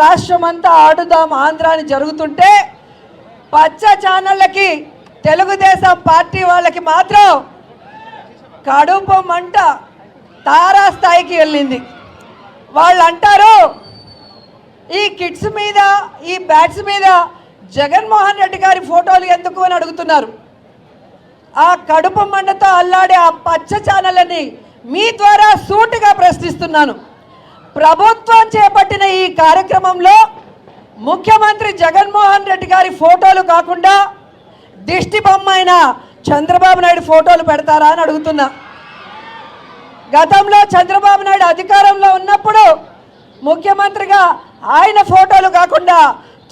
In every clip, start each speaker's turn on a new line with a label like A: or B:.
A: రాష్ట్రమంతా ఆడుదాం ఆంధ్ర అని జరుగుతుంటే పచ్చ ఛానళ్ళకి తెలుగుదేశం పార్టీ వాళ్ళకి మాత్రం కడుపు మంట తారా స్థాయికి వెళ్ళింది. వాళ్ళు అంటారు ఈ కిడ్స్ మీద ఈ బ్యాట్స్ మీద జగన్మోహన్ రెడ్డి గారి ఫోటోలు ఎందుకు అని అడుగుతున్నారు. ఆ కడుపు మంటతో అల్లాడే ఆ పచ్చ ఛానళ్ళని మీ ద్వారా సూటిగా ప్రశ్నిస్తున్నాను. ప్రభుత్వం చేపట్టిన ఈ కార్యక్రమంలో ముఖ్యమంత్రి జగన్మోహన్ రెడ్డి గారి ఫోటోలు కాకుండా దిష్టి బొమ్మ అయిన చంద్రబాబు నాయుడు ఫోటోలు పెడతారా అని అడుగుతున్నా. గతంలో చంద్రబాబు నాయుడు అధికారంలో ఉన్నప్పుడు ముఖ్యమంత్రిగా ఆయన ఫోటోలు కాకుండా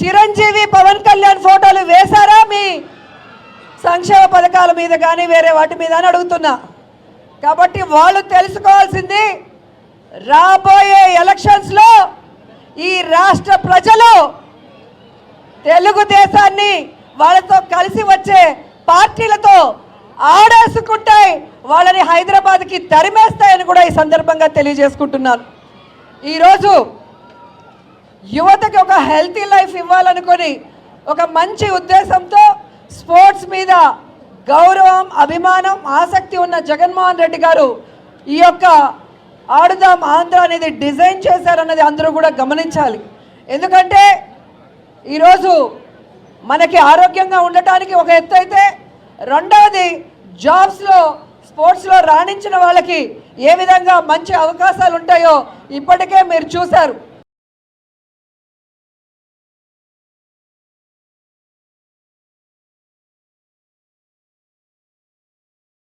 A: చిరంజీవి పవన్ కళ్యాణ్ ఫోటోలు వేశారా మీ సంక్షేమ పథకాల మీద కానీ వేరే వాటి మీద అని అడుగుతున్నా. కాబట్టి వాళ్ళు తెలుసుకోవాల్సింది రాబోయే ఎలక్షన్స్లో ఈ రాష్ట్ర ప్రజలు తెలుగుదేశాన్ని వాళ్ళతో కలిసి వచ్చే పార్టీలతో ఆడేసుకుంటాయి, వాళ్ళని హైదరాబాద్కి తరిమేస్తాయని కూడా ఈ సందర్భంగా తెలియజేసుకుంటున్నాను. ఈరోజు యువతకి ఒక హెల్తీ లైఫ్ ఇవ్వాలనుకొని ఒక మంచి ఉద్దేశంతో స్పోర్ట్స్ మీద గౌరవం, అభిమానం, ఆసక్తి ఉన్న జగన్మోహన్ రెడ్డి గారు ఈ యొక్క ఆడుదాం ఆంధ్ర అనేది డిజైన్ చేశారన్నది అందరూ కూడా గమనించాలి. ఎందుకంటే ఈరోజు మనకి ఆరోగ్యంగా ఉండటానికి ఒక ఎత్తు అయితే, రెండవది జాబ్స్లో స్పోర్ట్స్లో రాణించిన వాళ్ళకి ఏ విధంగా మంచి అవకాశాలు ఉంటాయో ఇప్పటికే మీరు చూశారు.